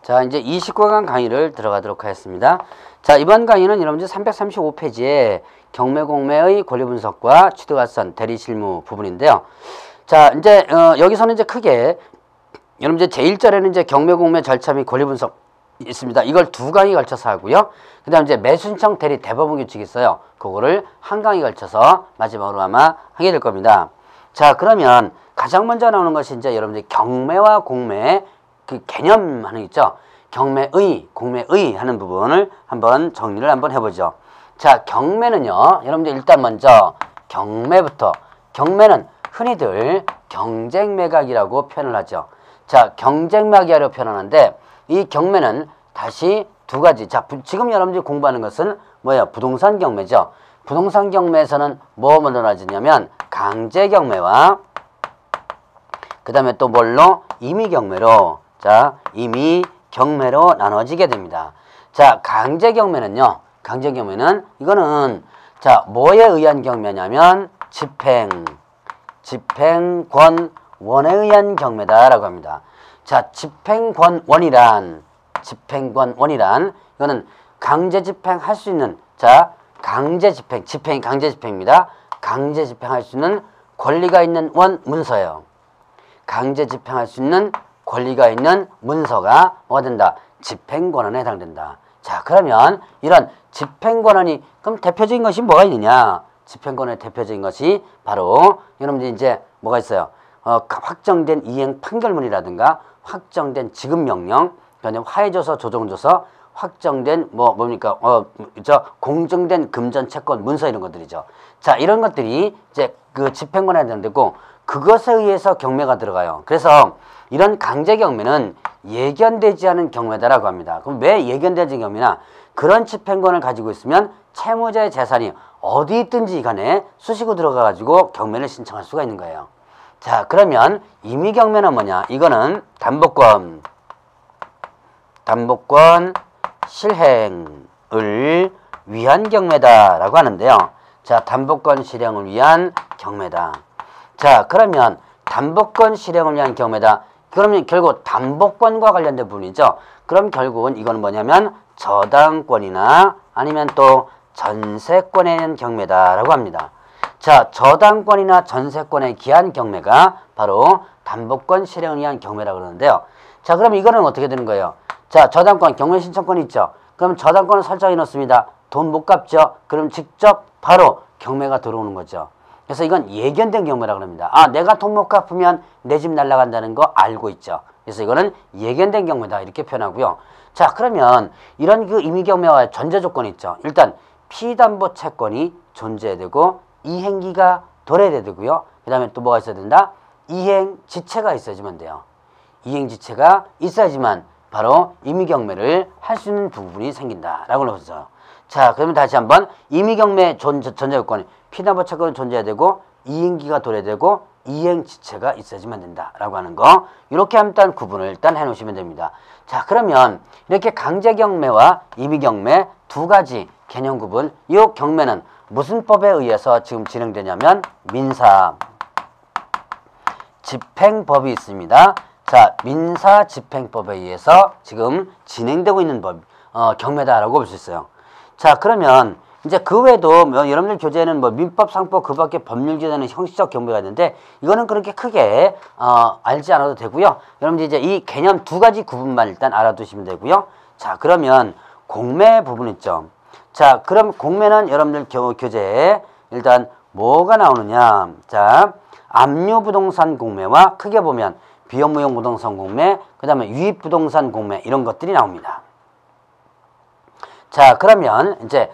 자, 이제 29강 강의를 들어가도록 하겠습니다. 자, 이번 강의는 여러분들 335페이지에 경매 공매의 권리 분석과 취득가선 대리 실무 부분인데요. 자, 이제 여기서는 이제 크게 여러분 이제 제1절에는 이제 경매 공매 절차 및 권리 분석 있습니다. 이걸 두 강의 걸쳐서 하고요. 그다음 이제 매수신청 대리 대법원 규칙이 있어요. 그거를 한 강의 걸쳐서 마지막으로 아마 하게 될 겁니다. 자, 그러면 가장 먼저 나오는 것이 이제 여러분들 경매와 공매 그 개념 하는 거 있죠. 경매의, 공매의 하는 부분을 한번 정리를 한번 해보죠. 자, 경매는요. 여러분들 일단 먼저 경매부터. 경매는 흔히들 경쟁매각이라고 표현을 하죠. 자, 경쟁매각이라고 표현하는데 이 경매는 다시 두 가지. 자, 지금 여러분들이 공부하는 것은 뭐예요? 부동산 경매죠. 부동산 경매에서는 뭐 먼저 나눠지냐면 강제 경매와 그 다음에 또 뭘로? 임의 경매로. 자, 임의 경매로 나눠지게 됩니다. 자, 강제 경매는요. 강제 경매는 이거는 자, 뭐에 의한 경매냐면 집행권원에 의한 경매다라고 합니다. 자, 집행권원이란 이거는 강제 집행할 수 있는 자, 강제 집행이 강제 집행입니다. 강제 집행할 수 있는 권리가 있는 문서예요. 강제 집행할 수 있는 권리가 있는 문서가 뭐가 된다? 집행권원에 해당된다. 자, 그러면 이런 집행권원이 그럼 대표적인 것이 뭐가 있느냐? 집행권원의 대표적인 것이 바로 여러분들이 이제 뭐가 있어요? 확정된 이행 판결문이라든가 확정된 지급명령, 그다음에 화해조서, 조정조서, 확정된 뭡니까? 공정된 금전 채권 문서 이런 것들이죠. 자, 이런 것들이 이제 그 집행권에 해당되고 그것에 의해서 경매가 들어가요. 그래서 이런 강제 경매는 예견되지 않은 경매다라고 합니다. 그럼 왜 예견되지 않은 경매냐? 그런 집행권을 가지고 있으면 채무자의 재산이 어디 있든지 간에 수시로 들어가가지고 경매를 신청할 수가 있는 거예요. 자, 그러면 임의 경매는 뭐냐? 이거는 담보권 실행을 위한 경매다라고 하는데요. 자, 담보권 실행을 위한 경매다. 자, 그러면 담보권 실행을 위한 경매다. 그러면 결국 담보권과 관련된 부분이죠. 그럼 결국은 이건 뭐냐면 저당권이나 아니면 또 전세권에 대한 경매다라고 합니다. 자, 저당권이나 전세권에 기한 경매가 바로 담보권 실행을 위한 경매라고 그러는데요. 자, 그럼 이거는 어떻게 되는 거예요? 자, 저당권, 경매 신청권이 있죠. 그럼 저당권을 설정해 놓습니다. 돈 못 갚죠? 그럼 직접 바로 경매가 들어오는 거죠. 그래서 이건 예견된 경매라고 합니다. 아, 내가 돈 못 갚으면 내 집 날아간다는 거 알고 있죠. 그래서 이거는 예견된 경매다 이렇게 표현하고요. 자, 그러면 이런 그 임의 경매와 전제 조건이 있죠. 일단 피담보 채권이 존재해야 되고 이행기가 도래해야 되고요. 그 다음에 또 뭐가 있어야 된다? 이행지체가 있어야지만 돼요. 이행지체가 있어야지만 바로 임의 경매를 할 수 있는 부분이 생긴다라고 그러죠. 자, 그러면 다시 한번 임의 경매 전제 조건이 피담보 채권이 존재해야 되고 이행기가 도래해야 되고 이행지체가 있어야지만 된다라고 하는 거. 이렇게 일단 구분을 일단 해놓으시면 됩니다. 자, 그러면 이렇게 강제 경매와 임의 경매 두 가지 개념 구분. 이 경매는 무슨 법에 의해서 지금 진행되냐면 민사 집행법이 있습니다. 자, 민사 집행법에 의해서 지금 진행되고 있는 법, 경매다라고 볼 수 있어요. 자, 그러면 이제 그 외에도 여러분들 교재에는 민법, 상법 그 밖에 법률 규정에는 형식적 경매가 있는데 이거는 그렇게 크게 알지 않아도 되고요. 여러분들 이제 이 개념 두 가지 구분만 일단 알아두시면 되고요. 자, 그러면 공매 부분 있죠. 자, 그럼 공매는 여러분들 교재에 일단 뭐가 나오느냐? 자, 압류부동산 공매와 크게 보면 비업무용 부동산 공매, 그 다음에 유입부동산 공매 이런 것들이 나옵니다. 자, 그러면 이제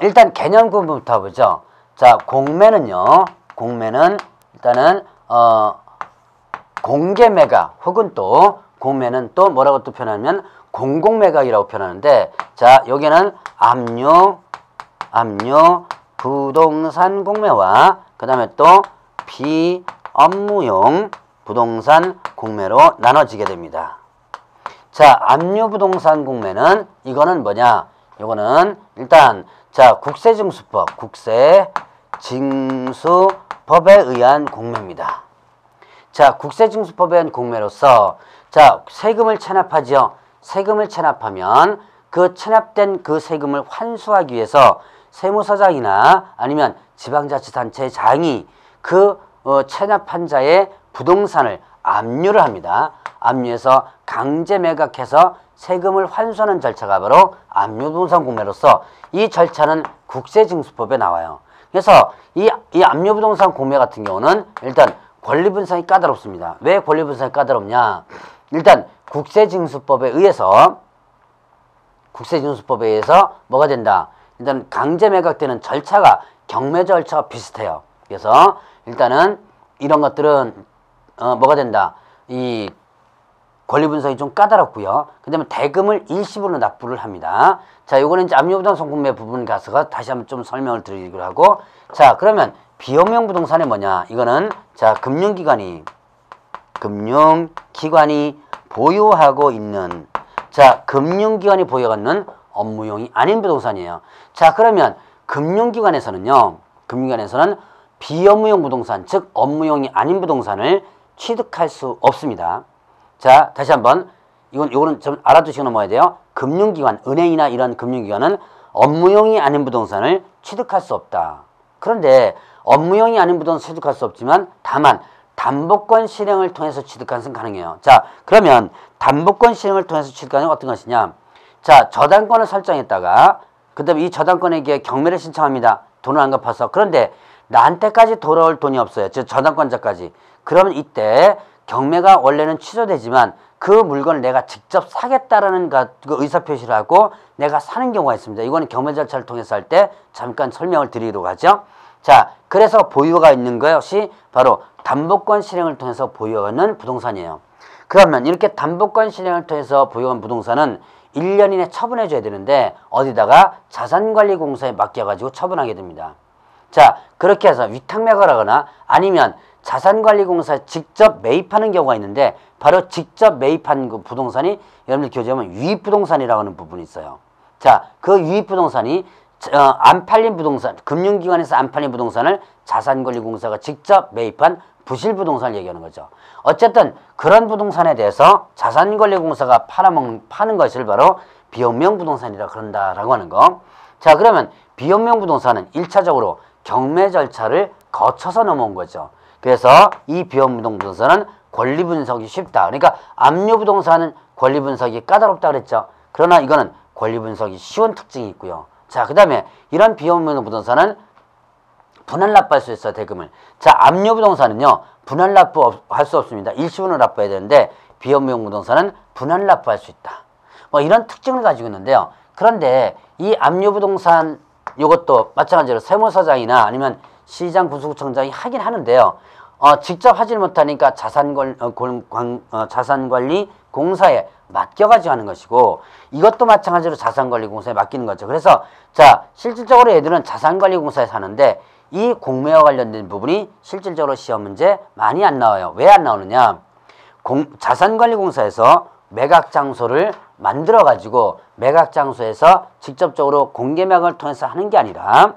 일단 개념 구분부터 보죠. 자, 공매는요. 공매는 일단은 공개매각 혹은 또 공매는 또 뭐라고 또 표현하면 공공매각이라고 표현하는데 자, 여기는 압류 부동산 공매와 그 다음에 또 비업무용 부동산 공매로 나눠지게 됩니다. 자, 압류 부동산 공매는 이거는 뭐냐? 이거는 일단 자, 국세징수법에 의한 공매입니다. 자, 국세징수법에 의한 공매로서 자, 세금을 체납하죠. 세금을 체납하면 그 체납된 그 세금을 환수하기 위해서 세무서장이나 아니면 지방자치단체장이 그 체납한 자의 부동산을 압류를 합니다. 압류해서 강제 매각해서 세금을 환수하는 절차가 바로 압류부동산 공매로서 이 절차는 국세징수법에 나와요. 그래서 이 압류부동산 공매 같은 경우는 일단 권리분산이 까다롭습니다. 왜 권리분산이 까다롭냐? 일단 국세징수법에 의해서 뭐가 된다? 일단 강제 매각되는 절차가 경매 절차와 비슷해요. 그래서 일단은 이런 것들은 뭐가 된다? 이 권리분석이 좀 까다롭고요. 그 다음에 대금을 일시불로 납부를 합니다. 자, 요거는 이제 압류부동산 공매 부분 가서 다시 한번 좀 설명을 드리기로 하고, 자, 그러면 비업용 부동산이 뭐냐? 이거는 자, 금융기관이 보유하고 있는, 자, 금융기관이 보유하고 있는 업무용이 아닌 부동산이에요. 자, 그러면 금융기관에서는 비업무용 부동산, 즉 업무용이 아닌 부동산을 취득할 수 없습니다. 자, 다시 한번 요거는 좀 알아두시고 넘어야 돼요. 금융기관, 은행이나 이런 금융기관은 업무용이 아닌 부동산을 취득할 수 없다. 그런데 업무용이 아닌 부동산 취득할 수 없지만 다만 담보권 실행을 통해서 취득하는 것은 가능해요. 자, 그러면 담보권 실행을 통해서 취득하는 건 어떤 것이냐? 자, 저당권을 설정했다가 그 다음에 이 저당권에게 경매를 신청합니다. 돈을 안 갚아서. 그런데 나한테까지 돌아올 돈이 없어요. 즉 저당권자까지. 그러면 이때 경매가 원래는 취소되지만 그 물건을 내가 직접 사겠다라는 그 의사표시를 하고 내가 사는 경우가 있습니다. 이거는 경매 절차를 통해서 할 때 잠깐 설명을 드리도록 하죠. 자, 그래서 보유가 있는 것이 바로 담보권 실행을 통해서 보유하는 부동산이에요. 그러면 이렇게 담보권 실행을 통해서 보유한 부동산은 1년 이내 처분해 줘야 되는데 어디다가 자산관리공사에 맡겨가지고 처분하게 됩니다. 자, 그렇게 해서 위탁매각을 하거나 아니면 자산관리공사에 직접 매입하는 경우가 있는데 바로 직접 매입한 그 부동산이 여러분들 교재하면 유입부동산이라고 하는 부분이 있어요. 자, 그 유입부동산이 안 팔린 부동산, 금융기관에서 안 팔린 부동산을 자산관리공사가 직접 매입한 부실부동산을 얘기하는 거죠. 어쨌든 그런 부동산에 대해서 자산관리공사가 파는 것을 바로 비업용 부동산이라 그런다라고 하는 거. 자, 그러면 비업용 부동산은 1차적으로 경매 절차를 거쳐서 넘어온 거죠. 그래서 이 비업용 부동산은 권리 분석이 쉽다. 그러니까 압류 부동산은 권리 분석이 까다롭다 그랬죠. 그러나 이거는 권리 분석이 쉬운 특징이 있고요. 자, 그 다음에 이런 비업용 부동산은 분할 납부할 수 있어요, 대금을. 자, 압류 부동산은요, 분할 납부할 수 없습니다. 일시분으로 납부해야 되는데 비업용 부동산은 분할 납부할 수 있다. 뭐 이런 특징을 가지고 있는데요. 그런데 이 압류 부동산 이것도 마찬가지로 세무서장이나 아니면 시장 군수구청장이 하긴 하는데요. 직접 하지 못하니까 자산관리 공사에 맡겨가지고 하는 것이고 이것도 마찬가지로 자산관리공사에 맡기는 거죠. 그래서 자, 실질적으로 얘들은 자산관리공사에 사는데 이 공매와 관련된 부분이 실질적으로 시험 문제 많이 안 나와요. 왜 안 나오느냐? 자산관리공사에서 매각 장소를 만들어가지고 매각 장소에서 직접적으로 공개매각을 통해서 하는 게 아니라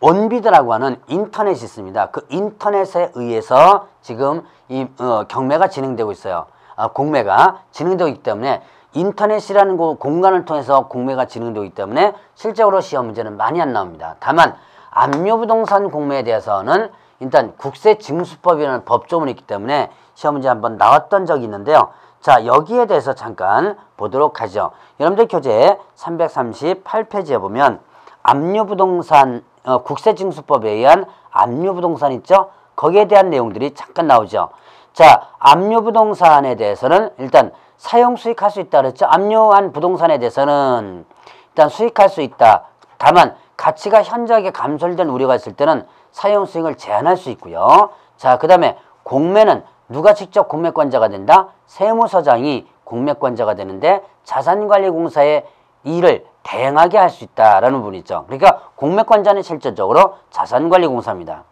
온비드라고 하는 인터넷이 있습니다. 그 인터넷에 의해서 지금 이 경매가 진행되고 있어요. 공매가 진행되고 있기 때문에 인터넷이라는 공간을 통해서 공매가 진행되고 있기 때문에 실제로 시험 문제는 많이 안 나옵니다. 다만 압류부동산 공매에 대해서는 일단 국세징수법이라는 법조문이 있기 때문에 시험 문제 한번 나왔던 적이 있는데요. 자, 여기에 대해서 잠깐 보도록 하죠. 여러분들 교재 338페이지에 보면 압류부동산 국세징수법에 의한 압류부동산 있죠? 거기에 대한 내용들이 잠깐 나오죠. 자, 압류부동산에 대해서는 일단 사용 수익할 수 있다 그랬죠? 압류한 부동산에 대해서는 일단 수익할 수 있다. 다만 가치가 현저하게 감소된 우려가 있을 때는 사용 수익을 제한할 수 있고요. 자, 그 다음에 공매는 누가 직접 공매권자가 된다? 세무서장이 공매권자가 되는데 자산관리공사의 일을 대행하게 할 수 있다라는 부분이 있죠. 그러니까 공매권자는 실질적으로 자산관리공사입니다.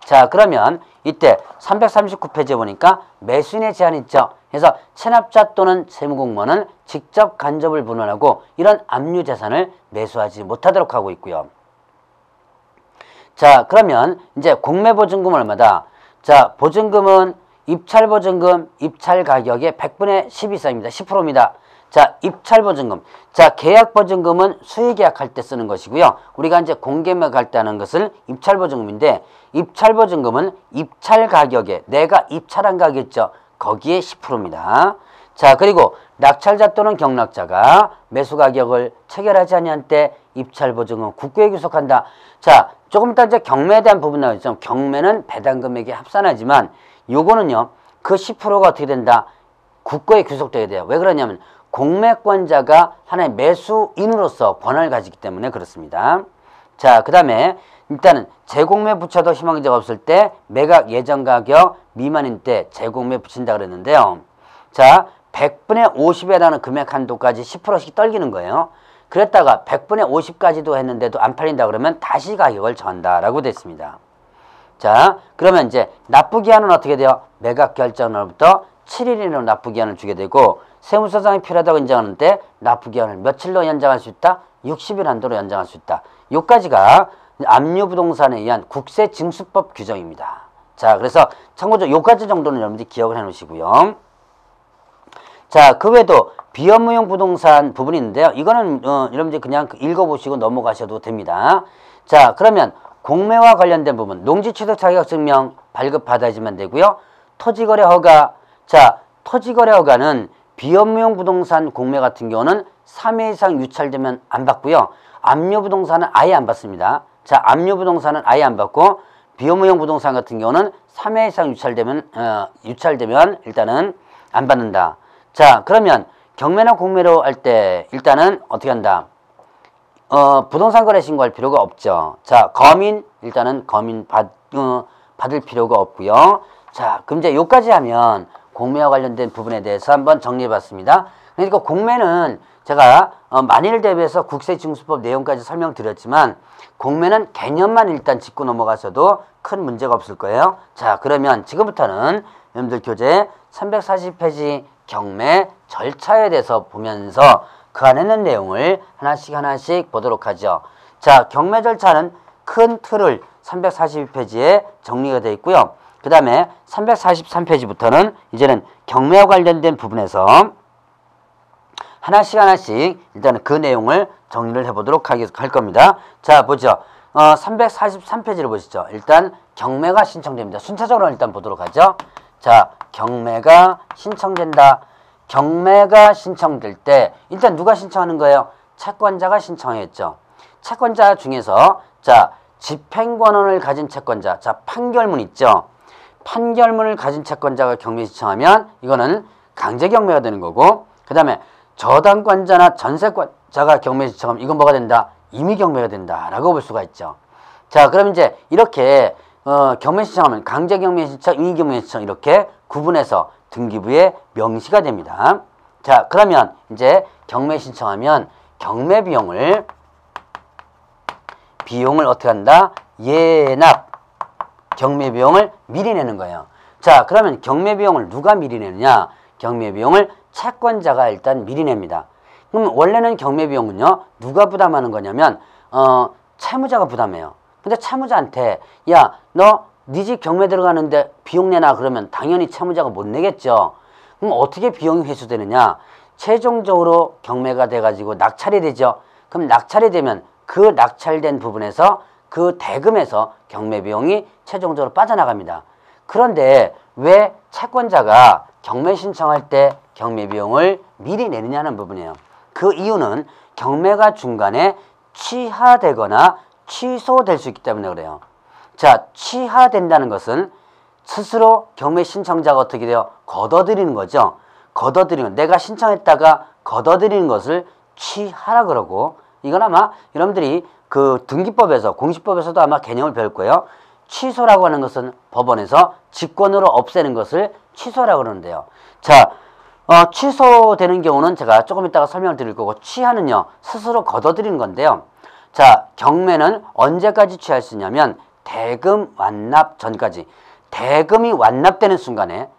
자, 그러면 이때 339페이지에 보니까 매수인의 제한이 있죠. 그래서 체납자 또는 세무공무원은 직접 간접을 분원하고 이런 압류재산을 매수하지 못하도록 하고 있고요. 자, 그러면 이제 공매보증금 얼마다? 자, 보증금은 입찰보증금 입찰가격의 100분의 10 이상입니다. 10%입니다. 자, 입찰보증금. 자, 계약보증금은 수의계약할 때 쓰는 것이고요. 우리가 이제 공개매각할 때 하는 것을 입찰보증금인데, 입찰보증금은 입찰가격에 내가 입찰한 가격 있죠. 거기에 10%입니다. 자, 그리고 낙찰자 또는 경락자가 매수가격을 체결하지 아니한 때 입찰보증금 국고에 귀속한다. 자, 조금 이따 이제 경매에 대한 부분 나오죠. 경매는 배당금액에 합산하지만 요거는요, 그 10%가 어떻게 된다? 국고에 귀속되게 돼요. 왜 그러냐면 공매권자가 하나의 매수인으로서 권한을 가지기 때문에 그렇습니다. 자, 그 다음에 일단은 재공매 붙여도 희망자가 없을 때 매각 예정 가격 미만인 때 재공매 붙인다 그랬는데요. 자, 100분의 50에 라는 금액 한도까지 10%씩 떨기는 거예요. 그랬다가 100분의 50까지도 했는데도 안 팔린다 그러면 다시 가격을 정한다라고 됐습니다. 자, 그러면 이제 납부기한은 어떻게 돼요? 매각 결정 날부터 7일 이내로 납부기한을 주게 되고, 세무서장이 필요하다고 인정하는데 납부기한을 며칠로 연장할 수 있다? 60일 한도로 연장할 수 있다. 요까지가 압류부동산에 의한 국세징수법 규정입니다. 자, 그래서 참고적으로 요까지 정도는 여러분들이 기억을 해 놓으시고요. 자, 그 외에도 비업무용 부동산 부분이 있는데요. 이거는 여러분들이 그냥 읽어보시고 넘어가셔도 됩니다. 자, 그러면 공매와 관련된 부분, 농지취득 자격증명 발급받아야지만 되고요. 토지거래 허가. 자, 토지거래 허가는 비업무용 부동산 공매 같은 경우는 3회 이상 유찰되면 안 받고요. 압류부동산은 아예 안 받습니다. 자, 압류부동산은 아예 안 받고, 비업무용 부동산 같은 경우는 3회 이상 유찰되면 일단은 안 받는다. 자, 그러면 경매나 공매로 할 때 일단은 어떻게 한다? 부동산 거래 신고할 필요가 없죠. 자, 거민 일단은 거민 받을 필요가 없고요. 자, 그럼 이제 요까지 하면 공매와 관련된 부분에 대해서 한번 정리해 봤습니다. 그러니까 공매는 제가 만일 대비해서 국세징수법 내용까지 설명드렸지만, 공매는 개념만 일단 짚고 넘어가셔도 큰 문제가 없을 거예요. 자, 그러면 지금부터는 여러분들 교재 340페이지 경매 절차에 대해서 보면서 그 안에 있는 내용을 하나씩 보도록 하죠. 자, 경매 절차는 큰 틀을 342페이지에 정리가 되어 있고요. 그 다음에 343페이지부터는 이제는 경매와 관련된 부분에서 하나씩 일단은 그 내용을 정리를 해보도록 할 겁니다. 자, 보죠. 343페이지를 보시죠. 일단 경매가 신청됩니다. 순차적으로 일단 보도록 하죠. 자, 경매가 신청된다. 경매가 신청될 때 일단 누가 신청하는 거예요? 채권자가 신청했죠. 채권자 중에서 자, 집행권한을 가진 채권자, 자, 판결문 있죠. 판결문을 가진 채권자가 경매 신청하면 이거는 강제 경매가 되는 거고, 그 다음에 저당권자나 전세권자가 경매 신청하면 이건 뭐가 된다? 임의 경매가 된다라고 볼 수가 있죠. 자, 그럼 이제 이렇게 경매 신청하면 강제 경매 신청, 임의 경매 신청 이렇게 구분해서 등기부에 명시가 됩니다. 자, 그러면 이제 경매 신청하면 경매 비용을 어떻게 한다? 예납. 경매 비용을 미리 내는 거예요. 자, 그러면 경매 비용을 누가 미리 내느냐? 경매 비용을 채권자가 일단 미리 냅니다. 그럼 원래는 경매 비용은요, 누가 부담하는 거냐면 채무자가 부담해요. 근데 채무자한테 야, 너 네 집 경매 들어가는데 비용 내놔 그러면 당연히 채무자가 못 내겠죠. 그럼 어떻게 비용이 회수되느냐? 최종적으로 경매가 돼가지고 낙찰이 되죠. 그럼 낙찰이 되면 그 낙찰된 부분에서 그 대금에서 경매 비용이 최종적으로 빠져나갑니다. 그런데 왜 채권자가 경매 신청할 때 경매 비용을 미리 내느냐는 부분이에요. 그 이유는 경매가 중간에 취하되거나 취소될 수 있기 때문에 그래요. 자, 취하된다는 것은 스스로 경매 신청자가 어떻게 돼요? 걷어들이는 거죠. 걷어들이는, 내가 신청했다가 걷어들이는 것을 취하라 그러고, 이건 아마 여러분들이 그 등기법에서, 공시법에서도 아마 개념을 배울 거예요. 취소라고 하는 것은 법원에서 직권으로 없애는 것을 취소라고 그러는데요. 자, 취소되는 경우는 제가 조금 이따가 설명을 드릴 거고, 취하는요, 스스로 걷어들이는 건데요. 자, 경매는 언제까지 취할 수 있냐면 대금 완납 전까지. 대금이 완납되는 순간에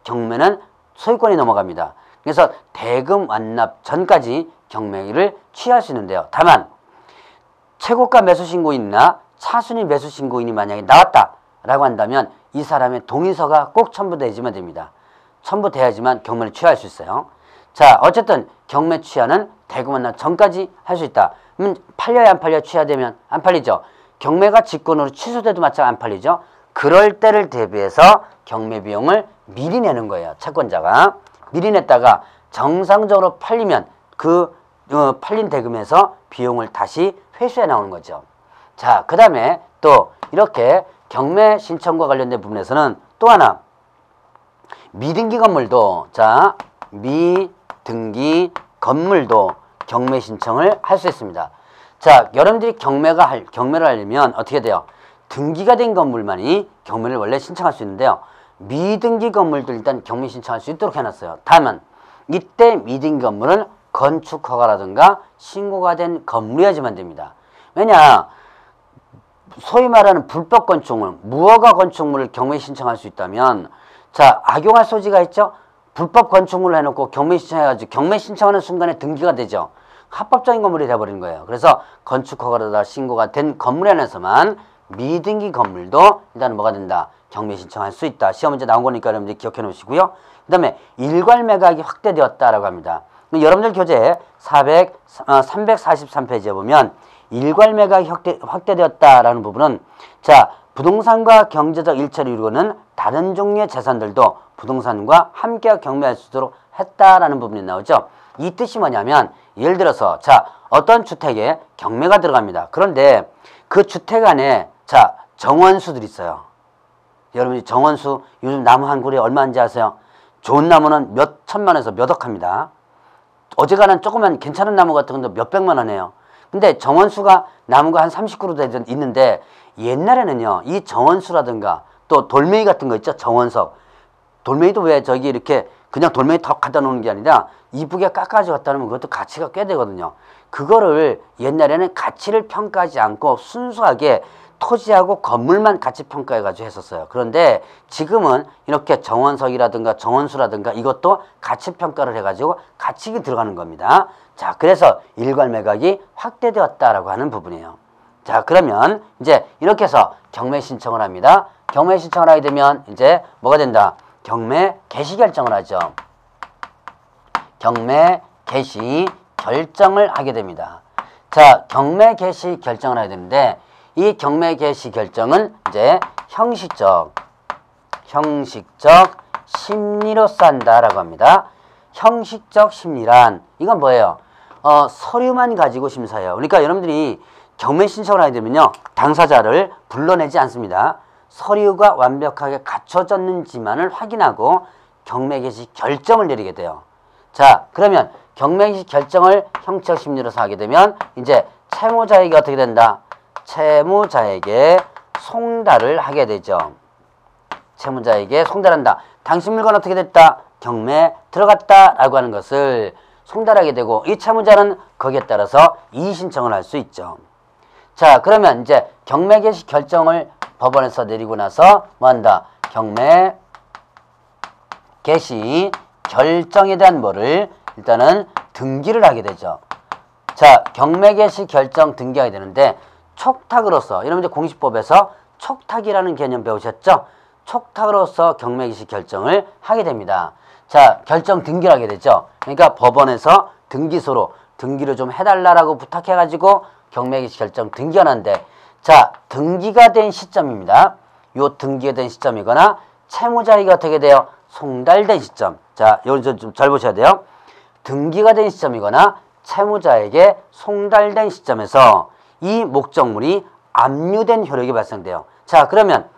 경매는 소유권이 넘어갑니다. 그래서 대금 완납 전까지 경매를 취할 수 있는데요. 다만 최고가 매수신고인이나 차순위 매수신고인이 만약에 나왔다라고 한다면 이 사람의 동의서가 꼭 첨부되어야지만 됩니다. 첨부돼야지만 경매를 취하할 수 있어요. 자, 어쨌든 경매 취하는 대구 만남 전까지 할 수 있다. 그럼 팔려야 안 팔려? 취하되면 안 팔리죠. 경매가 직권으로 취소돼도 마찬가지 안 팔리죠. 그럴 때를 대비해서 경매 비용을 미리 내는 거예요. 채권자가 미리 냈다가 정상적으로 팔리면 그 팔린 대금에서 비용을 다시 회수해 나오는 거죠. 자, 그 다음에 또 이렇게 경매 신청과 관련된 부분에서는 또 하나 미등기 건물도, 자, 미등기 건물도 경매 신청을 할 수 있습니다. 자, 여러분들이 경매를 하려면 어떻게 돼요? 등기가 된 건물만이 경매를 원래 신청할 수 있는데요. 미등기 건물도 일단 경매 신청할 수 있도록 해놨어요. 다만 이때 미등기 건물은 건축 허가라든가 신고가 된 건물이어야지만 됩니다. 왜냐, 소위 말하는 불법 건축물, 무허가 건축물을 경매 신청할 수 있다면, 자, 악용할 소지가 있죠. 불법 건축물을 해놓고 경매 신청해가지고 경매 신청하는 순간에 등기가 되죠. 합법적인 건물이 돼버리는 거예요. 그래서 건축 허가라든가 신고가 된 건물에 한해서만 미등기 건물도 일단 뭐가 된다? 경매 신청할 수 있다. 시험 문제 나온 거니까 여러분들 기억해 놓으시고요. 그 다음에 일괄 매각이 확대되었다라고 합니다. 여러분들 교재 343페이지에 보면 일괄 매각이 확대되었다라는 부분은, 자, 부동산과 경제적 일체를 이루고는 다른 종류의 재산들도 부동산과 함께 경매할 수 있도록 했다라는 부분이 나오죠. 이 뜻이 뭐냐면, 예를 들어서 자, 어떤 주택에 경매가 들어갑니다. 그런데 그 주택 안에, 자, 정원수들이 있어요. 여러분이 정원수, 요즘 나무 한 그루에 얼마인지 아세요? 좋은 나무는 몇 천만에서 몇 억 합니다. 어제가는 조그만 괜찮은 나무 같은 건데 몇 백만 원이에요. 근데 정원수가 나무가 한 30그루 있는데, 옛날에는요, 이 정원수라든가 또 돌멩이 같은 거 있죠? 정원석. 돌멩이도 왜 저기 이렇게 그냥 돌멩이 턱 갖다 놓는 게 아니라 이쁘게 깎아서 갖다 놓으면 그것도 가치가 꽤 되거든요. 그거를 옛날에는 가치를 평가하지 않고 순수하게 토지하고 건물만 가치 평가해가지고 했었어요. 그런데 지금은 이렇게 정원석이라든가 정원수라든가 이것도 가치 평가를 해가지고 가치가 들어가는 겁니다. 자, 그래서 일괄 매각이 확대되었다라고 하는 부분이에요. 자, 그러면 이제 이렇게 해서 경매 신청을 합니다. 경매 신청을 하게 되면 이제 뭐가 된다? 경매 개시 결정을 하죠. 경매 개시 결정을 하게 됩니다. 자, 경매 개시 결정을 하게 되는데, 이 경매 개시 결정은 이제 형식적 심리로서 한다라고 합니다. 형식적 심리란 이건 뭐예요? 서류만 가지고 심사해요. 그러니까 여러분들이 경매 신청을 하게 되면요, 당사자를 불러내지 않습니다. 서류가 완벽하게 갖춰졌는지만을 확인하고 경매 개시 결정을 내리게 돼요. 자, 그러면 경매 개시 결정을 형식적 심리로서 하게 되면 이제 채무자에게 어떻게 된다? 채무자에게 송달을 하게 되죠. 채무자에게 송달한다. 당신 물건 어떻게 됐다? 경매 들어갔다라고 하는 것을 송달하게 되고, 이 채무자는 거기에 따라서 이의 신청을 할 수 있죠. 자, 그러면 이제 경매 개시 결정을 법원에서 내리고 나서 뭐 한다? 경매 개시 결정에 대한 뭐를 일단은 등기를 하게 되죠. 자, 경매 개시 결정 등기하게 되는데, 촉탁으로서, 여러분 이제 공시법에서 촉탁이라는 개념 배우셨죠? 촉탁으로서 경매 개시 결정을 하게 됩니다. 자, 결정 등기를 하게 되죠. 그러니까 법원에서 등기소로 등기를 좀 해달라고 부탁해가지고 경매 개시 결정 등기하는데, 자, 등기가 된 시점입니다. 요 등기가 된 시점이거나 채무자에게 어떻게 돼요? 송달된 시점. 자, 여기 좀 잘 보셔야 돼요. 등기가 된 시점이거나 채무자에게 송달된 시점에서 이 목적물이 압류된 효력이 발생돼요. 자, 그러면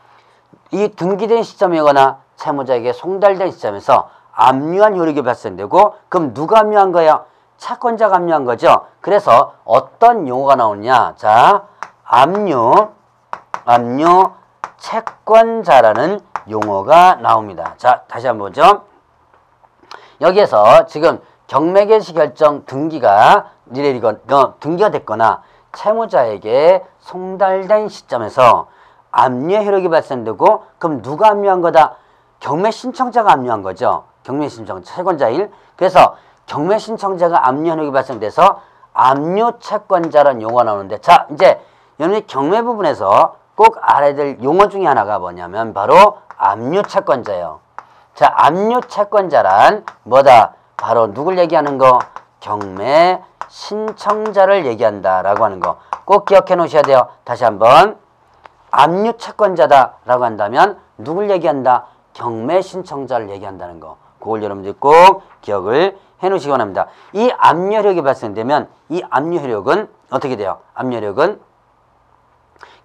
이 등기된 시점이거나 채무자에게 송달된 시점에서 압류한 효력이 발생되고, 그럼 누가 압류한 거예요? 채권자가 압류한 거죠. 그래서 어떤 용어가 나오느냐? 자, 압류 채권자라는 용어가 나옵니다. 자, 다시 한번 보죠. 여기에서 지금 경매 개시 결정 등기가 됐거나 채무자에게 송달된 시점에서 압류의 효력이 발생되고, 그럼 누가 압류한 거다? 경매 신청자가 압류한 거죠. 경매 신청자, 채권자일. 그래서 경매 신청자가 압류 효력이 발생돼서 압류 채권자라는 용어가 나오는데, 자, 이제 여러분이 경매 부분에서 꼭 알아야 될 용어 중에 하나가 뭐냐면 바로 압류채권자예요. 자, 압류채권자란 뭐다? 바로 누굴 얘기하는 거? 경매 신청자를 얘기한다라고 하는 거. 꼭 기억해 놓으셔야 돼요. 다시 한번. 압류채권자다라고 한다면 누굴 얘기한다? 경매 신청자를 얘기한다는 거. 그걸 여러분들이 꼭 기억을 해 놓으시기 바랍니다. 이 압류효력이 발생되면 이 압류효력은 어떻게 돼요? 압류효력은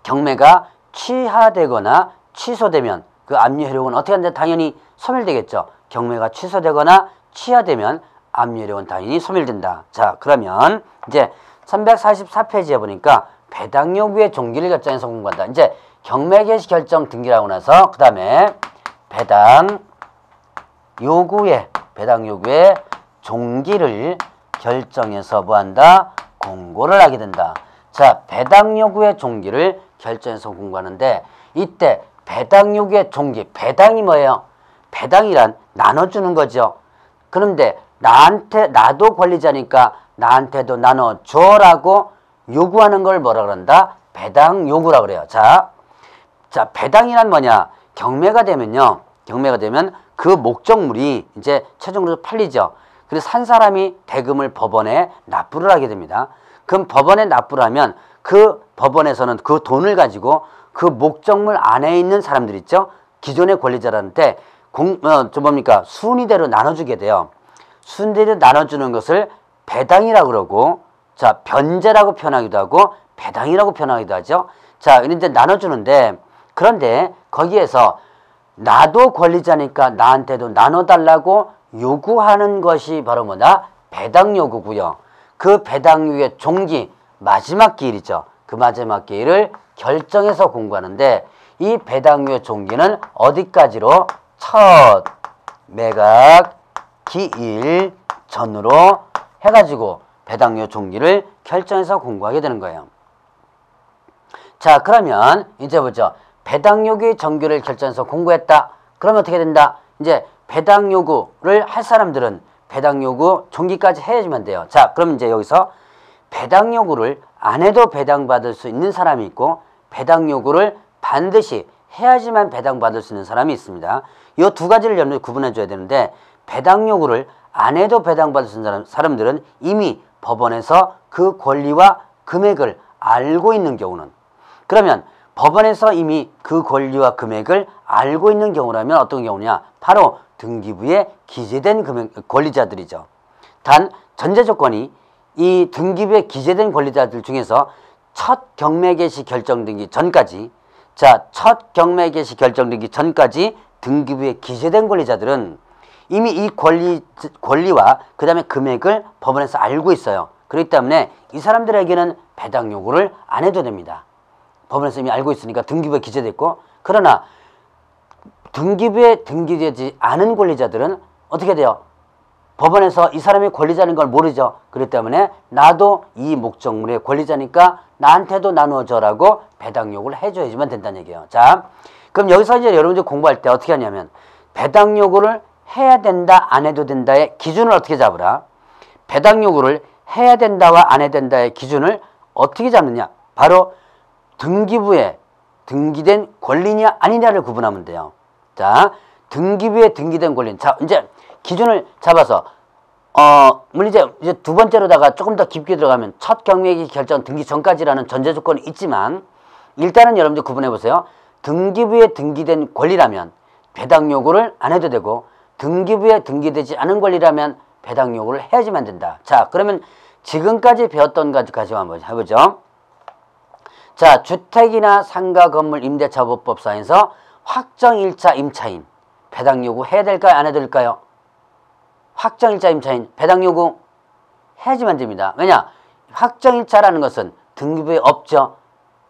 경매가 취하되거나 취소되면 그 압류효력은 어떻게 하는데 당연히 소멸되겠죠. 경매가 취소되거나 취하되면 압류효력은 당연히 소멸된다. 자, 그러면 이제 344페이지에 보니까 배당 요구의 종기를 결정해서 공부한다. 이제 경매 개시 결정 등기라고 나서 그 다음에 배당 요구의 종기를 결정해서 뭐한다? 공고를 하게 된다. 자, 배당 요구의 종기를 결정해서 공고하는데 이때 배당 요구의 종기, 배당이 뭐예요? 배당이란 나눠주는 거죠. 그런데 나도 권리자니까 나한테도 나눠줘라고 요구하는 걸 뭐라 그런다? 배당 요구라 그래요. 자, 배당이란 뭐냐? 경매가 되면 그 목적물이 이제 최종적으로 팔리죠. 그래서 산 사람이 대금을 법원에 납부를 하게 됩니다. 그럼 법원에 납부를 하면 그 법원에서는 그 돈을 가지고 그 목적물 안에 있는 사람들 있죠? 기존의 권리자한테 순위대로 나눠주게 돼요. 순위대로 나눠주는 것을 배당이라고 그러고, 자, 변제라고 표현하기도 하고 배당이라고 표현하기도 하죠. 자, 이런데 나눠주는데, 그런데 거기에서 나도 권리자니까 나한테도 나눠달라고 요구하는 것이 바로 뭐다? 배당 요구고요. 그 배당 요구의 종기, 마지막 기일이죠. 그 마지막 기일을 결정해서 공고하는데 이 배당 요구의 종기는 어디까지로? 첫 매각 기일 전으로 해가지고 배당 요구 종기를 결정해서 공고하게 되는 거예요. 자, 그러면 이제 보죠. 배당 요구의 정규를 결정해서 공고했다. 그러면 어떻게 된다? 이제 배당 요구를 할 사람들은 배당 요구 종기까지 해야지만 돼요. 자, 그럼 이제 여기서 배당 요구를 안 해도 배당받을 수 있는 사람이 있고 배당 요구를 반드시 해야지만 배당받을 수 있는 사람이 있습니다. 이 두 가지를 여러분이 구분해 줘야 되는데 배당 요구를 안 해도 배당받을 수 있는 사람들은 이미 법원에서 그 권리와 금액을 알고 있는 경우는, 그러면 법원에서 이미 그 권리와 금액을 알고 있는 경우라면 어떤 경우냐? 바로 등기부에 기재된 권리자들이죠. 단 전제 조건이 이 등기부에 기재된 권리자들 중에서 첫 경매 개시 결정 등기 전까지, 자, 첫 경매 개시 결정 등기 전까지 등기부에 기재된 권리자들은 이미 이 권리와 그 다음에 금액을 법원에서 알고 있어요. 그렇기 때문에 이 사람들에게는 배당 요구를 안 해도 됩니다. 법원에서 이미 알고 있으니까 등기부에 기재됐고, 그러나 등기부에 등기되지 않은 권리자들은 어떻게 돼요? 법원에서 이 사람이 권리자인 걸 모르죠. 그렇기 때문에 나도 이 목적물의 권리자니까 나한테도 나누어줘라고 배당 요구를 해줘야지만 된다는 얘기예요. 자, 그럼 여기서 이제 여러분들 공부할 때 어떻게 하냐면 배당 요구를 해야 된다, 안 해도 된다의 기준을 어떻게 잡으라? 배당 요구를 해야 된다와 안 해야 된다의 기준을 어떻게 잡느냐? 바로 등기부에 등기된 권리냐 아니냐를 구분하면 돼요. 자, 등기부에 등기된 권리. 자, 이제 기준을 잡아서 물론 이제 두 번째로다가 조금 더 깊게 들어가면 첫 경매 결정 등기 전까지라는 전제 조건이 있지만 일단은 여러분들 구분해 보세요. 등기부에 등기된 권리라면 배당 요구를 안 해도 되고 등기부에 등기되지 않은 권리라면 배당 요구를 해야지만 된다. 자, 그러면 지금까지 배웠던 것까지 한번 해보죠. 자, 주택이나 상가 건물 임대차보법상에서 확정일자 임차인 배당 요구 해야 될까요? 안 해야 될까요? 확정일자 임차인 배당 요구 해야지만 됩니다. 왜냐? 확정일자라는 것은 등기부에 없죠.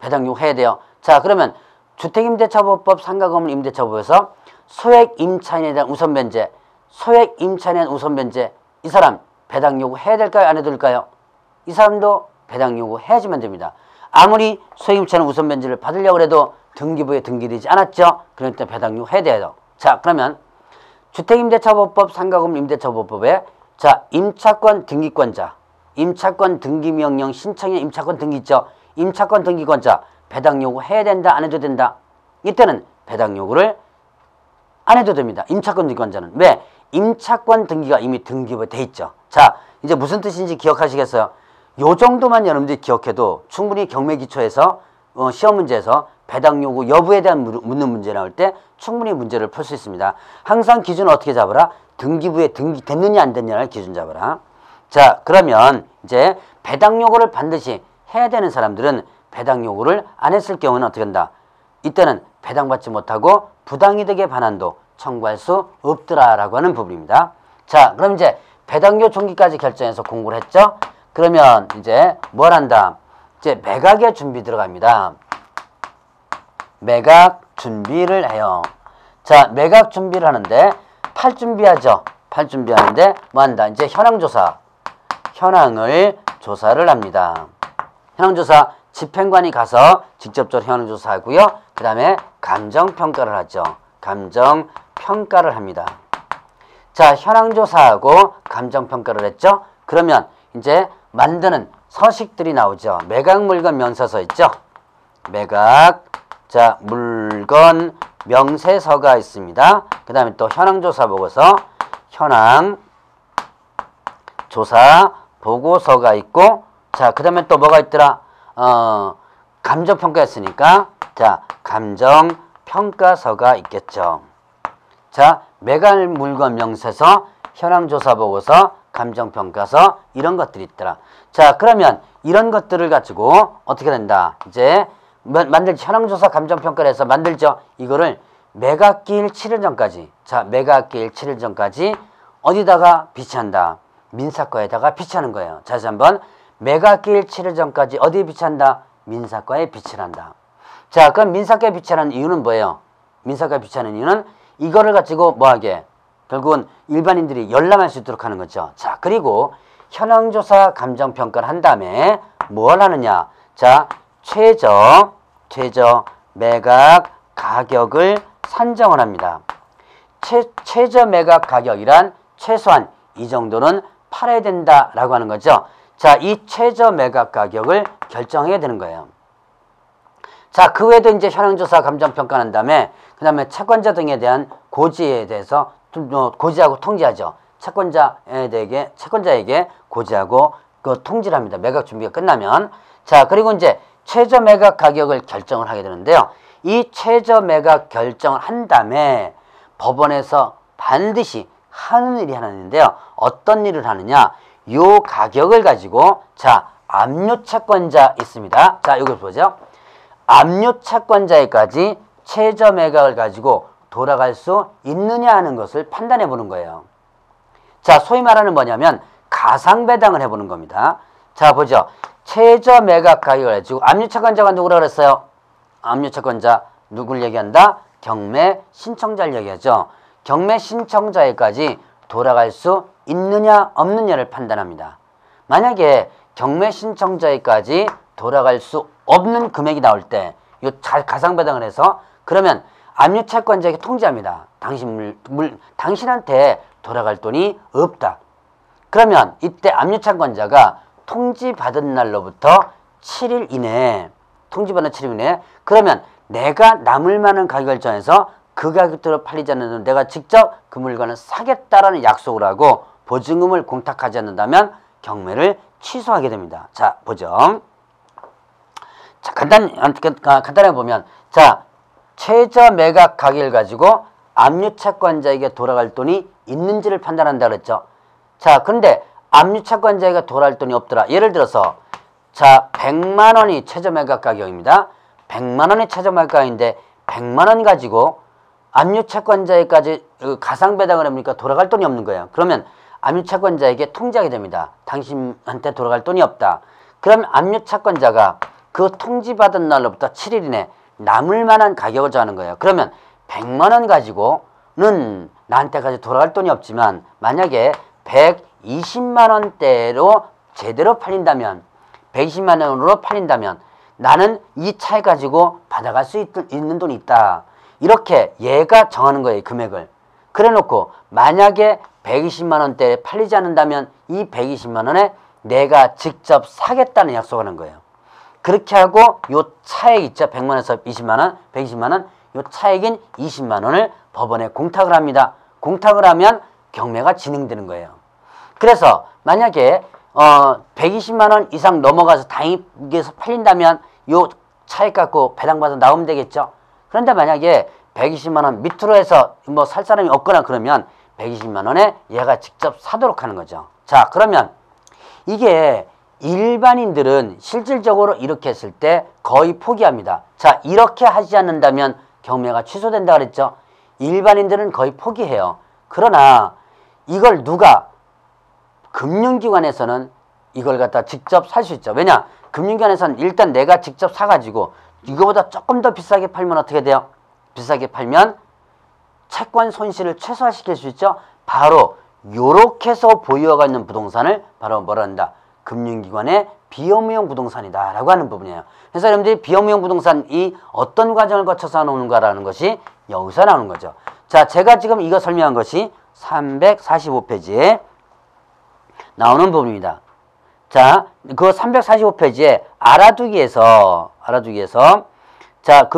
배당 요구 해야 돼요. 자, 그러면 주택임대차보법 상가건물 임대차보에서 소액 임차인에 대한 우선 변제, 소액 임차인에 대한 우선 변제, 이 사람 배당 요구 해야 될까요? 안 해야 될까요? 이 사람도 배당 요구 해야지만 됩니다. 아무리 소액 임차인 우선 변제를 받으려고 해도 등기부에 등기되지 않았죠. 그러니까 배당 요구 해야 돼요. 자, 그러면 주택임대차보법 상가건물 임대차보법에 자, 임차권 등기권자, 임차권 등기명령 신청의 임차권 등기 있죠. 임차권 등기권자 배당 요구 해야 된다, 안 해도 된다. 이때는 배당 요구를 안 해도 됩니다. 임차권 등기권자는. 왜? 임차권 등기가 이미 등기부에 돼 있죠. 자, 이제 무슨 뜻인지 기억하시겠어요? 요 정도만 여러분들이 기억해도 충분히 경매 기초에서 시험 문제에서 배당 요구 여부에 대한 묻는 문제 나올 때 충분히 문제를 풀 수 있습니다. 항상 기준을 어떻게 잡으라? 등기부에 등기됐느냐 안 됐느냐를 기준 잡으라. 자, 그러면 이제 배당 요구를 반드시 해야 되는 사람들은 배당 요구를 안 했을 경우는 어떻게 한다? 이때는 배당받지 못하고 부당이득의 반환도 청구할 수 없더라라고 하는 부분입니다. 자, 그럼 이제 배당료 종기까지 결정해서 공부를 했죠? 그러면 이제 뭘 한다? 이제 매각의 준비 들어갑니다. 매각 준비를 해요. 자, 매각 준비를 하는데 팔 준비하죠. 팔 준비하는데 뭐 한다? 이제 현황조사. 현황을 조사를 합니다. 현황조사 집행관이 가서 직접적으로 현황조사하고요. 그 다음에 감정평가를 하죠. 감정평가를 합니다. 자, 현황조사하고 감정평가를 했죠. 그러면 이제 만드는 서식들이 나오죠. 매각 물건 명세서 있죠. 매각, 자, 물건 명세서가 있습니다. 그 다음에 또 현황조사 보고서, 현황조사 보고서가 있고, 자, 그 다음에 또 뭐가 있더라? 감정평가했으니까, 자, 감정평가서가 있겠죠. 자, 매각 물건 명세서, 현황조사 보고서, 감정평가서, 이런 것들이 있더라. 자, 그러면 이런 것들을 가지고 어떻게 된다? 이제 만들지. 현황조사 감정평가를 해서 만들죠. 이거를 매각기일 7일 전까지. 자, 매각기일 7일 전까지 어디다가 비치한다? 민사과에다가 비치하는 거예요. 다시 한번. 매각기일 7일 전까지 어디에 비치한다? 민사과에 비치를 한다. 자, 그럼 민사과에 비치하는 이유는 뭐예요? 민사과에 비치하는 이유는 이거를 가지고 뭐하게? 결국은 일반인들이 열람할 수 있도록 하는 거죠. 자, 그리고 현황조사 감정평가를 한 다음에 뭘 하느냐? 자, 최저 매각 가격을 산정을 합니다. 최저 매각 가격이란 최소한 이 정도는 팔아야 된다라고 하는 거죠. 자, 이 최저 매각 가격을 결정해야 되는 거예요. 자, 그 외에도 이제 현황조사 감정평가한 다음에 그 다음에 채권자 등에 대한 고지에 대해서 고지하고 통지하죠. 채권자에게 고지하고 그 통지를 합니다. 매각 준비가 끝나면. 자, 그리고 이제 최저 매각 가격을 결정을 하게 되는데요. 이 최저 매각 결정을 한 다음에 법원에서 반드시 하는 일이 하나 있는데요. 어떤 일을 하느냐? 요 가격을 가지고, 자, 압류 채권자 있습니다. 자, 이걸 보죠. 압류 채권자에까지 최저 매각을 가지고 돌아갈 수 있느냐 하는 것을 판단해 보는 거예요. 자, 소위 말하는 뭐냐면 가상배당을 해보는 겁니다. 자, 보죠. 최저 매각 가격을 가지고 압류 채권자가 누구라 그랬어요? 압류 채권자 누굴 얘기한다? 경매 신청자를 얘기하죠. 경매 신청자에까지 돌아갈 수 있느냐 없느냐를 판단합니다. 만약에 경매 신청자에까지 돌아갈 수 없는 금액이 나올 때 이 가상배당을 해서 그러면 압류 채권자에게 통지합니다. 당신한테 돌아갈 돈이 없다. 그러면 이때 압류 채권자가 통지받은 날로부터 7일 이내에 그러면 내가 남을 만한 가격을 정해서 그 가격대로 팔리지 않는 내가 직접 그 물건을 사겠다라는 약속을 하고 보증금을 공탁하지 않는다면 경매를 취소하게 됩니다. 자, 보죠. 자, 간단하게 보면, 자, 최저 매각 가격을 가지고 압류 채권자에게 돌아갈 돈이 있는지를 판단한다 그랬죠. 자, 근데 압류 채권자에게 돌아갈 돈이 없더라. 예를 들어서, 자, 100만 원이 최저 매각 가격입니다. 100만 원이 최저 매각 가격인데 100만 원 가지고 압류 채권자에까지 가상배당을 해보니까 돌아갈 돈이 없는 거예요. 그러면 압류 채권자에게 통지하게 됩니다. 당신한테 돌아갈 돈이 없다. 그럼 압류 채권자가 그 통지받은 날로부터 7일 이내 남을 만한 가격을 정하는 거예요. 그러면 100만 원 가지고는 나한테까지 돌아갈 돈이 없지만 만약에 120만 원대로 제대로 팔린다면 120만 원으로 팔린다면 나는 이 차에 가지고 받아갈 수 있는 돈이 있다. 이렇게 얘가 정하는 거예요. 금액을. 그래 놓고 만약에 120만 원대에 팔리지 않는다면 이 120만 원에 내가 직접 사겠다는 약속을 하는 거예요. 그렇게 하고 요 차액 있죠. 100만 원에서 20만 원, 120만 원, 요 차액인 20만 원을 법원에 공탁을 합니다. 공탁을 하면 경매가 진행되는 거예요. 그래서 만약에 120만 원 이상 넘어가서 당입에서 팔린다면 요 차익 갖고 배당받아 나오면 되겠죠. 그런데 만약에 120만 원 밑으로 해서 뭐 살 사람이 없거나 그러면 120만 원에 얘가 직접 사도록 하는 거죠. 자, 그러면 이게 일반인들은 실질적으로 이렇게 했을 때 거의 포기합니다. 자, 이렇게 하지 않는다면 경매가 취소된다 그랬죠. 일반인들은 거의 포기해요. 그러나 이걸 누가 금융기관에서는 이걸 갖다 직접 살 수 있죠. 왜냐? 금융기관에서는 일단 내가 직접 사가지고 이거보다 조금 더 비싸게 팔면 어떻게 돼요? 비싸게 팔면 채권 손실을 최소화시킬 수 있죠. 바로 요렇게 해서 보유하고 있는 부동산을 바로 뭐라 한다? 금융기관의 비업무용 부동산이다 라고 하는 부분이에요. 그래서 여러분들이 비업무용 부동산이 어떤 과정을 거쳐서 나오는가라는 것이 여기서 나오는 거죠. 자, 제가 지금 이거 설명한 것이 345페이지에 나오는 부분입니다. 자, 그 345페이지에 알아두기에서 자,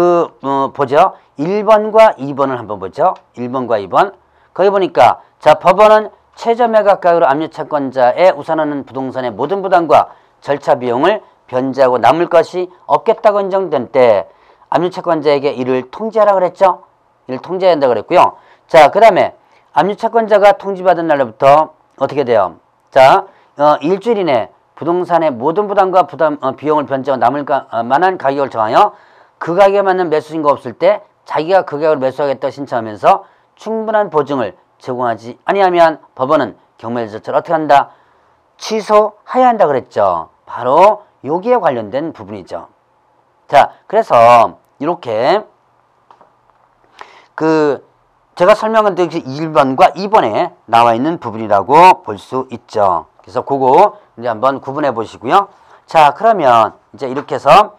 보죠. 1번과 2번을 한번 보죠. 1번과 2번. 거기 보니까 자, 법원은 최저 매각가격으로 압류채권자에 우선하는 부동산의 모든 부담과 절차 비용을 변제하고 남을 것이 없겠다고 인정된 때 압류채권자에게 이를 통지하라 그랬죠. 이를 통지해야 한다 그랬고요. 자, 그 다음에 압류채권자가 통지받은 날로부터 어떻게 돼요? 자, 일주일 이내 부동산의 모든 부담과 비용을 변제하고 남을 만한 가격을 정하여 그 가격에 맞는 매수인가 없을 때 자기가 그 가격을 매수하겠다고 신청하면서 충분한 보증을 제공하지 아니하면 법원은 경매 절차를 어떻게 한다? 취소해야 한다 그랬죠. 바로 여기에 관련된 부분이죠. 자, 그래서 이렇게 제가 설명한 1번과 2번에 나와 있는 부분이라고 볼 수 있죠. 그래서 그거 이제 한번 구분해 보시고요. 자, 그러면 이제 이렇게 해서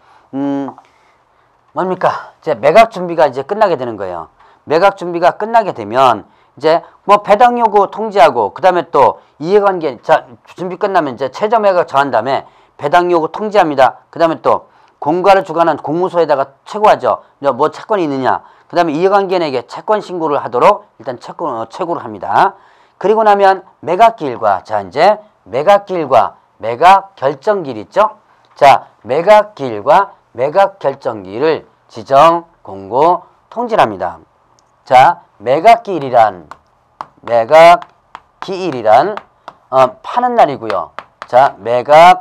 뭡니까? 이제 매각 준비가 이제 끝나게 되는 거예요. 매각 준비가 끝나게 되면 이제 뭐 배당 요구 통지하고 그다음에 또 이해관계 자 준비 끝나면 이제 최저 매각 정한 다음에 배당 요구 통지합니다. 그다음에 또 공가를 주관한 공무소에다가 체고하죠. 뭐 채권이 있느냐. 그다음에 이해관계인에게 채권 신고를 하도록 일단 체고를 합니다. 그리고 나면 매각기일과 자 이제 매각기일과 매각 결정기일 있죠. 자, 매각기일과 매각 결정기일을 지정, 공고, 통지합니다. 자, 매각기일이란 파는 날이고요. 자, 매각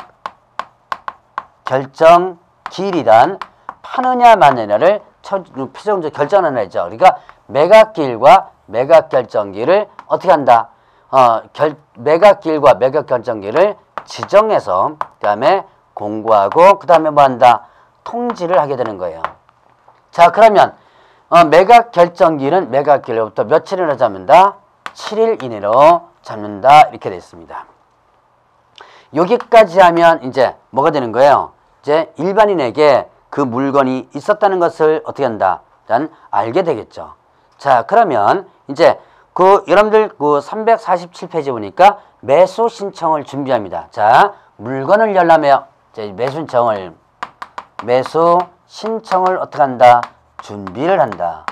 결정기일이란 파느냐 마느냐를 최종적으로 결정하는 날이죠. 그러니까 매각기일과 매각 결정기일을 어떻게 한다? 매각기일과 매각 결정기일을 지정해서 그다음에 공고하고 그다음에 뭐 한다? 통지를 하게 되는 거예요. 자, 그러면 매각 결정기일은 매각기일로부터 며칠이나 잡는다? 7일 이내로 잡는다. 이렇게 되어 있습니다. 여기까지 하면 이제 뭐가 되는 거예요? 이제 일반인에게 그 물건이 있었다는 것을 어떻게 한다? 일단 알게 되겠죠. 자, 그러면 이제 여러분들 347페이지 보니까 매수 신청을 준비합니다. 자, 물건을 열려면 매수 신청을 어떻게 한다? 준비를 한다.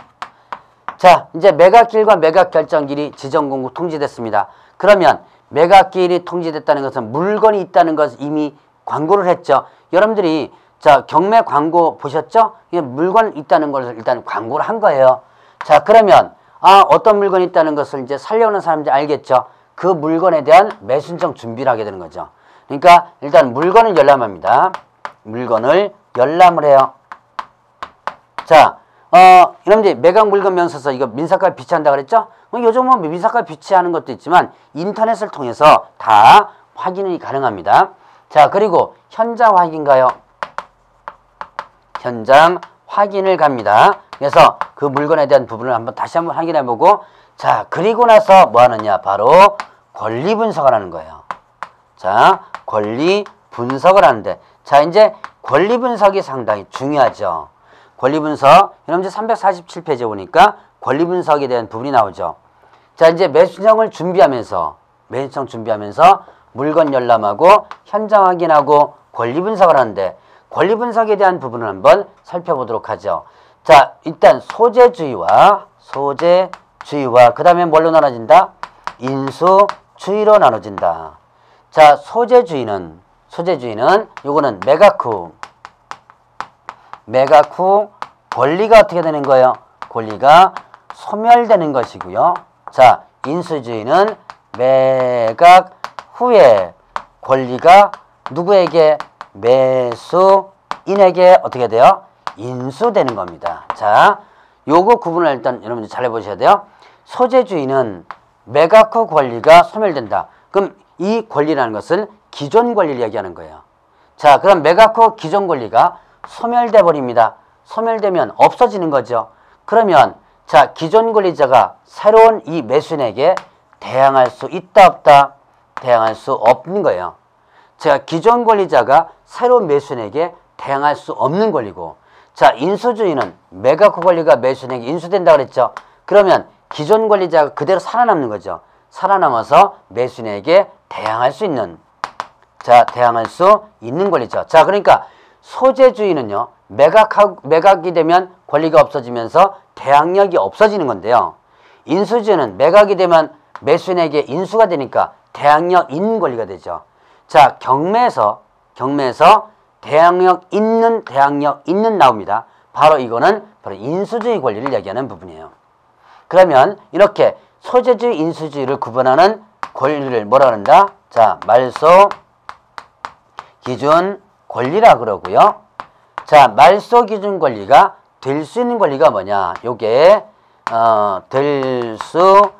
자, 이제 매각기일과 매각 결정기일이 지정 공고 통지됐습니다. 그러면 매각기일이 통지됐다는 것은 물건이 있다는 것을 이미 광고를 했죠. 여러분들이 자, 경매 광고 보셨죠? 이게 물건 있다는 것을 일단 광고를 한 거예요. 자, 그러면 어떤 물건이 있다는 것을 이제 살려오는 사람들이 알겠죠. 그 물건에 대한 매수 신청 준비를 하게 되는 거죠. 그러니까 일단 물건을 열람합니다. 물건을 열람을 해요. 자, 여러분들 매각 물건 명세서 이거 민사까지 비치한다 그랬죠? 요즘은 민사까지 비치하는 것도 있지만 인터넷을 통해서 다 확인이 가능합니다. 자, 그리고 현장 확인가요? 현장 확인을 갑니다. 그래서 그 물건에 대한 부분을 다시 한번 확인해 보고 자, 그리고 나서 뭐 하느냐? 바로 권리 분석을 하는 거예요. 자, 권리 분석을 하는데 자, 이제 권리 분석이 상당히 중요하죠. 권리 분석, 여러분들 347페이지에 보니까 권리 분석에 대한 부분이 나오죠. 자, 이제 매수신청을 준비하면서 물건 열람하고 현장 확인하고 권리 분석을 하는데 권리 분석에 대한 부분을 한번 살펴보도록 하죠. 자, 일단 소재주의와 소재주의와 그 다음에 뭘로 나눠진다? 인수주의로 나눠진다. 자, 소재주의는 요거는 매각 후 권리가 어떻게 되는 거예요? 권리가 소멸되는 것이고요. 자, 인수주의는 매각 후에 권리가 누구에게? 매수인에게 어떻게 돼요? 인수되는 겁니다. 자, 요거 구분을 일단 여러분들 잘 해보셔야 돼요. 소재주의는 매각 후 권리가 소멸된다. 그럼 이 권리라는 것은 기존 권리를 얘기하는 거예요. 자, 그럼 매각 후 기존 권리가 소멸돼 버립니다. 소멸되면 없어지는 거죠. 그러면 자, 기존 권리자가 새로운 이 매수인에게 대항할 수 있다 없다? 대항할 수 없는 거예요. 자, 기존 권리자가 새로운 매수인에게 대항할 수 없는 권리고, 자, 인수주의는 매각 후 권리가 매수인에게 인수된다 그랬죠. 그러면 기존 권리자가 그대로 살아남는 거죠. 살아남아서 매수인에게 대항할 수 있는, 자, 대항할 수 있는 권리죠. 자, 그러니까 소재주의는요, 매각이 되면 권리가 없어지면서 대항력이 없어지는 건데요. 인수주의는 매각이 되면 매수인에게 인수가 되니까 대항력 있는 권리가 되죠. 자, 경매에서 대항력 있는 나옵니다. 바로 이거는 바로 인수주의 권리를 얘기하는 부분이에요. 그러면 이렇게 소재주의, 인수주의를 구분하는 권리를 뭐라 그런다? 자, 말소 기준 권리라 그러고요. 자, 말소 기준 권리가 될 수 있는 권리가 뭐냐? 요게 될 수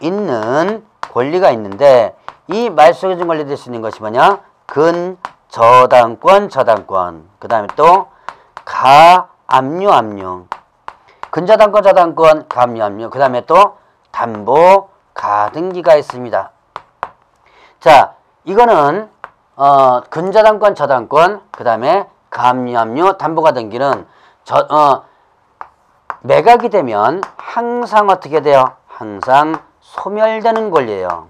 있는 권리가 있는데, 이 말소 기준 권리 될 수 있는 것이 뭐냐? 근저당권, 그 다음에 또 가압류, 근저당권, 저당권, 가압류, 그 다음에 또 담보 가등기가 있습니다. 자, 이거는 근저당권, 저당권, 그 다음에 가압류, 담보 가등기는 매각이 되면 항상 어떻게 돼요? 항상 소멸되는 권리예요.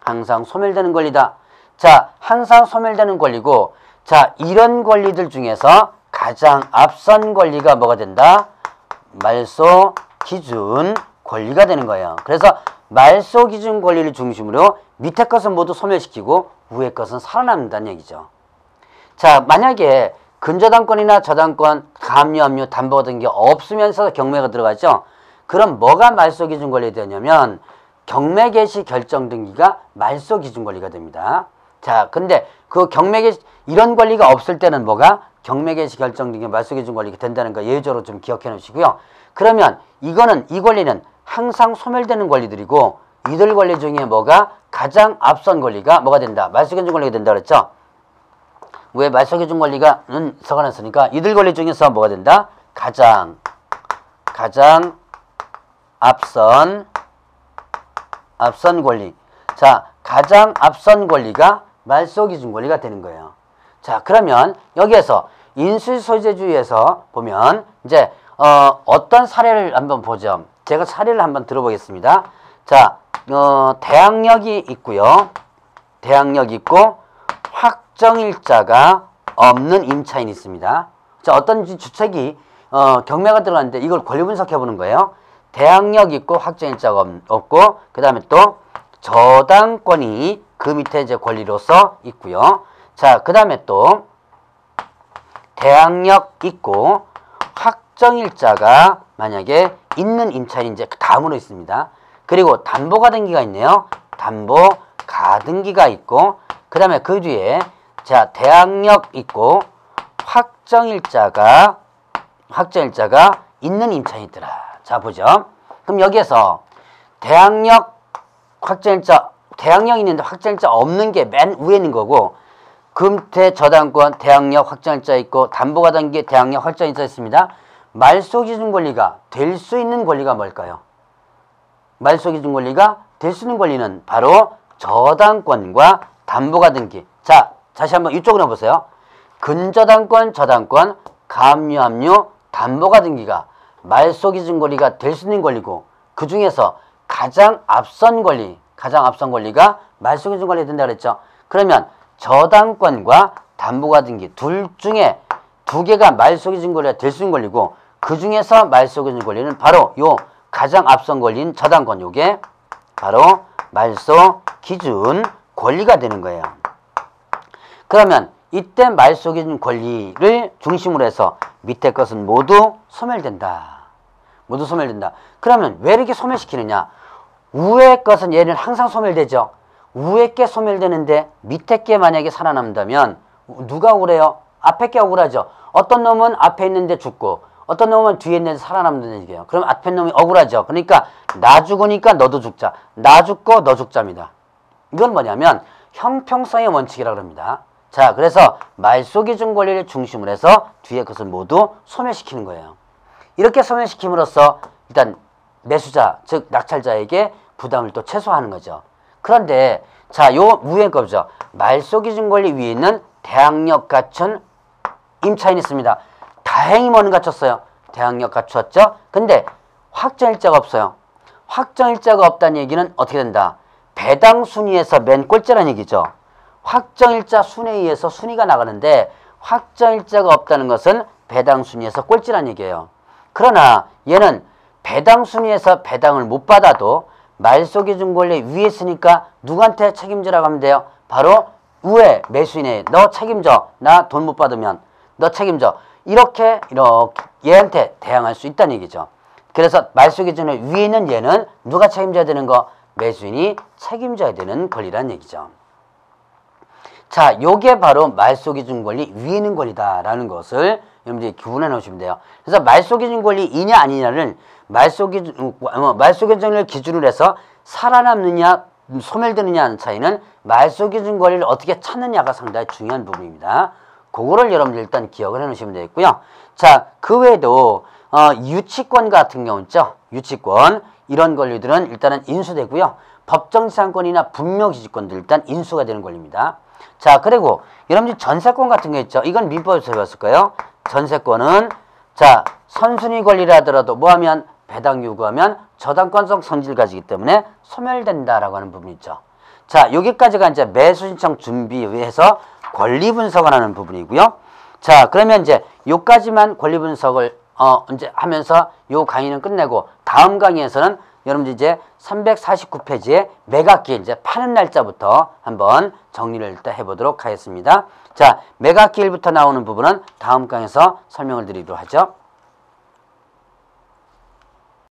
항상 소멸되는 권리다. 자, 항상 소멸되는 권리고, 자, 이런 권리들 중에서 가장 앞선 권리가 뭐가 된다? 말소 기준 권리가 되는 거예요. 그래서 말소 기준 권리를 중심으로 밑에 것은 모두 소멸시키고 위에 것은 살아남는다는 얘기죠. 자, 만약에 근저당권이나 저당권, 가압류, 담보 같은 게 없으면서 경매가 들어가죠. 그럼 뭐가 말소 기준 권리 되냐면 경매 개시 결정 등기가 말소 기준 권리가 됩니다. 자, 근데 그 경매 개시 이런 권리가 없을 때는 뭐가 경매 개시 결정 등기 말소 기준 권리가 된다는 거 예외적으로 좀 기억해 놓으시고요. 그러면 이 권리는 항상 소멸되는 권리들이고, 이들 권리 중에 뭐가 가장 앞선 권리가 뭐가 된다? 말소 기준 권리가 된다 그랬죠? 왜 말소 기준 권리가는 적어놨으니까 이들 권리 중에서 뭐가 된다? 가장 앞선 권리. 자, 가장 앞선 권리가 말소 기준 권리가 되는 거예요. 자, 그러면 여기에서 인수소재주의에서 보면 이제 어떤 사례를 한번 보죠. 제가 사례를 한번 들어보겠습니다. 자, 대항력이 있고요. 대항력이 있고 확정일자가 없는 임차인이 있습니다. 자, 어떤 주택이 경매가 들어갔는데 이걸 권리 분석해 보는 거예요. 대항력이 있고 확정일자가 없고, 그 다음에 또 저당권이 그 밑에 이제 권리로서 있고요. 자, 그 다음에 또 대항력 있고 확정일자가 만약에 있는 임차인이 이제 다음으로 있습니다. 그리고 담보가등기가 있네요. 담보가등기가 있고, 그 다음에 그 뒤에 자, 대항력 있고 확정일자가 있는 임차인이 있더라. 자, 보죠. 그럼 여기에서 대항력, 대항력 있는데 확정일자 없는 게 맨 위에 있는 거고, 그 밑에 저당권, 대항력, 확정일자 있고, 담보가등기, 대항력, 확정일자 있습니다. 말소기준 권리가 될 수 있는 권리가 뭘까요? 말소기준 권리가 될 수 있는 권리는 바로 저당권과 담보가등기. 자, 다시 한번 이쪽으로 보세요. 근저당권, 저당권, 가압류, 담보가등기가 말소기준 권리가 될 수 있는 권리고, 그 중에서 가장 앞선 권리가 말소기준 권리가 된다 그랬죠. 그러면 저당권과 담보가등기 둘 중에 두 개가 말소기준 권리가 될 수 있는 권리고, 그 중에서 말소기준 권리는 바로 요 가장 앞선 권리인 저당권, 요게 바로 말소 기준 권리가 되는 거예요. 그러면 이때 말소 기준 권리를 중심으로 해서 밑에 것은 모두 소멸된다. 모두 소멸된다. 그러면 왜 이렇게 소멸시키느냐? 위에 것은 얘는 항상 소멸되죠. 위에 게 소멸되는데 밑에 게 만약에 살아남는다면 누가 억울해요? 앞에 게 억울하죠. 어떤 놈은 앞에 있는데 죽고 어떤 놈은 뒤에 있는데 살아남는 얘기예요. 그럼 앞에 놈이 억울하죠. 그러니까 나 죽으니까 너도 죽자. 나 죽고 너 죽자입니다. 이건 뭐냐면 형평성의 원칙이라고 합니다. 자, 그래서 말소 기준 권리를 중심으로 해서 뒤에 것을 모두 소멸시키는 거예요. 이렇게 소멸시킴으로써 일단 매수자, 즉 낙찰자에게 부담을 또 최소화하는 거죠. 그런데 자, 요 위에 거죠. 말소 기준 권리 위에 있는 대항력 갖춘 임차인이 있습니다. 다행히 뭐는 갖췄어요? 대항력 갖추었죠? 근데 확정일자가 없어요. 확정일자가 없다는 얘기는 어떻게 된다? 배당 순위에서 맨 꼴찌라는 얘기죠. 확정일자 순위에 의해서 순위가 나가는데 확정일자가 없다는 것은 배당 순위에서 꼴찌라는 얘기예요. 그러나 얘는 배당 순위에서 배당을 못 받아도 말소 기준 권리 위에 있으니까 누구한테 책임지라고 하면 돼요? 바로 위에 매수인에 너 책임져. 나 돈 못 받으면 너 책임져. 이렇게 얘한테 대항할 수 있다는 얘기죠. 그래서 말소 기준의 위에 있는 얘는 누가 책임져야 되는 거? 매수인이 책임져야 되는 권리라는 얘기죠. 자, 요게 바로 말소 기준 권리 위에 있는 권리다라는 것을 여러분들이 구분해 놓으시면 돼요. 그래서 말소 기준 권리이냐 아니냐를 말소 기준을 기준으로 해서 살아남느냐 소멸되느냐 하는 차이는 말소 기준 권리를 어떻게 찾느냐가 상당히 중요한 부분입니다. 그거를 여러분들 일단 기억을 해 놓으시면 되겠고요. 자, 그 외에도 유치권 같은 경우 있죠. 유치권 이런 권리들은 일단은 인수되고요. 법정지상권이나 분묘기지권들 일단 인수가 되는 권리입니다. 자, 그리고 여러분들 전세권 같은 게 있죠. 이건 민법에서 배웠을 거예요. 전세권은 자, 선순위 권리라 하더라도 뭐하면 배당 요구하면 저당권성 성질을 가지기 때문에 소멸된다라고 하는 부분이 있죠. 자, 여기까지가 이제 매수 신청 준비해서 권리 분석을 하는 부분이고요. 자, 그러면 이제 요까지만 권리 분석을 이제 하면서 요 강의는 끝내고 다음 강의에서는 여러분들 이제 349페이지에 매각기 이제 파는 날짜부터 한번 정리를 일단 해보도록 하겠습니다. 자, 매각기일부터 나오는 부분은 다음 강의에서 설명을 드리도록 하죠.